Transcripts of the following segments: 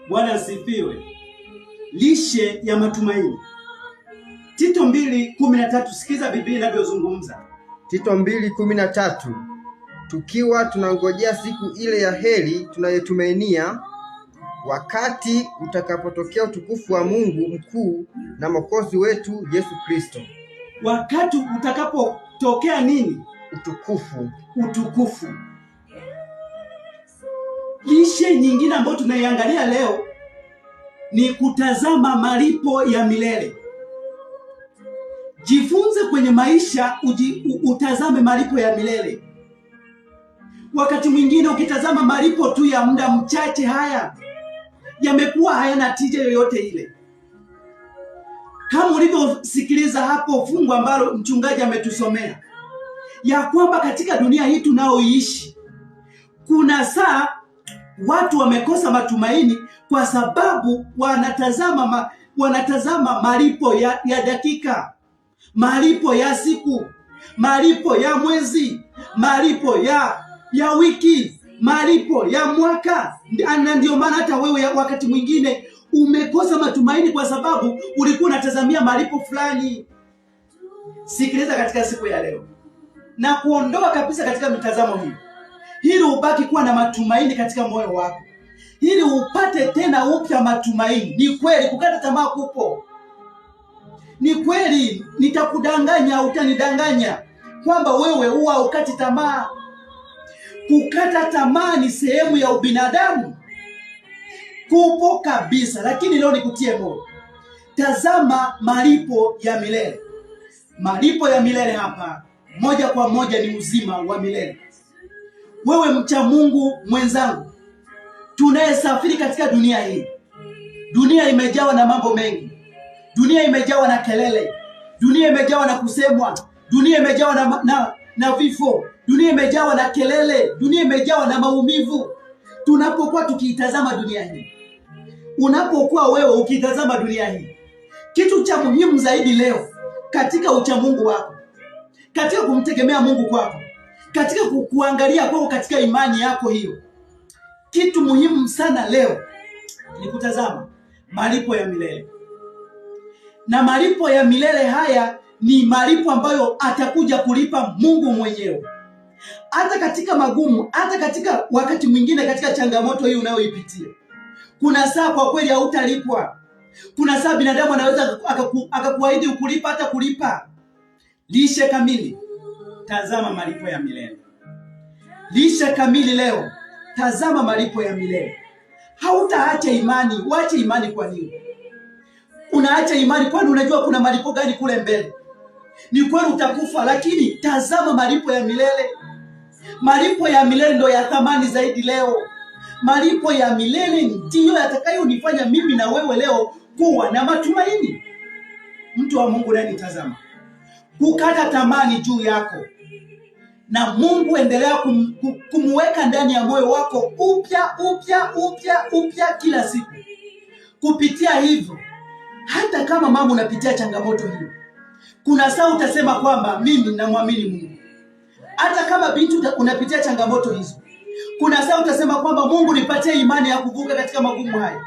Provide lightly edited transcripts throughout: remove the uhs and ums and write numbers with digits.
Bwana asifiwe. Lishe ya matumaini. Tito 2:13, sikiza Biblia inavyozungumza. Tito 2:13, tukiwa tunangojea siku ile ya heri tunayotumainia, wakati utakapotokea utukufu wa Mungu mkuu na Mwokozi wetu Yesu Kristo. Wakati utakapotokea nini? Utukufu. Lishe nyingine ambayo tunaiangalia leo ni kutazama malipo ya milele. Jifunze kwenye maisha utazame malipo ya milele. Wakati mwingine ukitazama malipo tu ya muda mchache, haya yamekuwa hayana tija yoyote ile. Kama ulivyosikiliza hapo fungu ambalo mchungaji ametusomea, ya kwamba katika dunia hii tunaoishi kuna saa watu wamekosa matumaini kwa sababu wanatazama malipo ya dakika, malipo ya siku, malipo ya mwezi, malipo ya wiki, malipo ya mwaka. Na ndio maana hata wewe wakati mwingine umekosa matumaini kwa sababu ulikuwa unatazamia malipo fulani. Sikiliza katika siku ya leo na kuondoa kabisa katika mitazamo hiyo, ili ubaki kuwa na matumaini katika moyo wako, ili upate tena upya matumaini. Ni kweli kukata tamaa kupo. Ni kweli nitakudanganya, utanidanganya kwamba wewe huwa ukati tamaa. Kukata tamaa ni sehemu ya ubinadamu, kupo kabisa. Lakini leo nikutie moyo, tazama malipo ya milele. Malipo ya milele hapa moja kwa moja ni uzima wa milele. Wewe mcha Mungu mwenzangu, tunayesafiri katika dunia hii, dunia imejawa na mambo mengi. Dunia imejawa na kelele, dunia imejawa na kusemwa, dunia imejawa na vifo, dunia imejawa na kelele, dunia imejawa na maumivu. Tunapokuwa tukiitazama dunia hii, unapokuwa wewe ukitazama dunia hii, kitu cha muhimu zaidi leo katika uchamungu wako, katika kumtegemea Mungu kwako, katika kuangalia kwako katika imani yako hiyo, kitu muhimu sana leo ni kutazama malipo ya milele. Na malipo ya milele haya ni malipo ambayo atakuja kulipa Mungu mwenyewe. Hata katika magumu, hata katika wakati mwingine katika changamoto hii unayoipitia, kuna saa kwa kweli hautalipwa. Kuna saa binadamu anaweza akakuahidi ukulipa, hata kulipa. Lishe kamili, tazama malipo ya milele. Lishe kamili leo, tazama malipo ya milele. Hautaacha imani. Uache imani kwa nini? Unaacha imani kwani unajua kuna malipo gani kule mbele? Ni kweli utakufa, lakini tazama malipo ya milele. Malipo ya milele ndio ya thamani zaidi leo. Malipo ya milele ndiyo yatakayonifanya mimi na wewe leo kuwa na matumaini. Mtu wa Mungu naye nitazama, kukata tamani juu yako, na Mungu endelea kumweka ndani ya moyo wako upya kila siku. Kupitia hivyo, hata kama mama unapitia changamoto hiyo, kuna saa utasema kwamba mimi namwamini Mungu. Hata kama binti unapitia changamoto hizo, kuna saa utasema kwamba Mungu nipatie imani ya kuvuka katika magumu haya.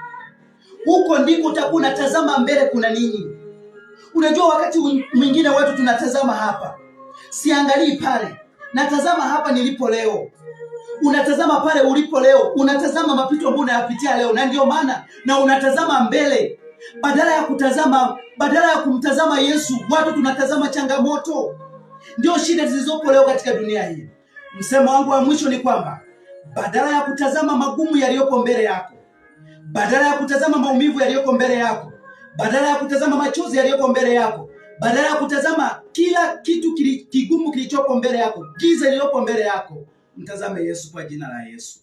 Huko ndiko utakuwa unatazama mbele kuna nini. Unajua wakati mwingine watu tunatazama hapa, siangalii pale, natazama hapa nilipo leo. Unatazama pale ulipo leo, unatazama mapito ambayo unayapitia leo, na ndio maana na unatazama mbele. Badala ya kumtazama Yesu, watu tunatazama changamoto. Ndio shida zilizopo leo katika dunia hii. Msemo wangu wa mwisho ni kwamba badala ya kutazama magumu yaliyoko mbele yako, badala ya kutazama maumivu yaliyoko mbele yako, badala ya kutazama machozi yaliyoko mbele yako, badala ya kutazama kila kitu kigumu kilichopo mbele yako, giza lililopo mbele yako, mtazame Yesu kwa jina la Yesu.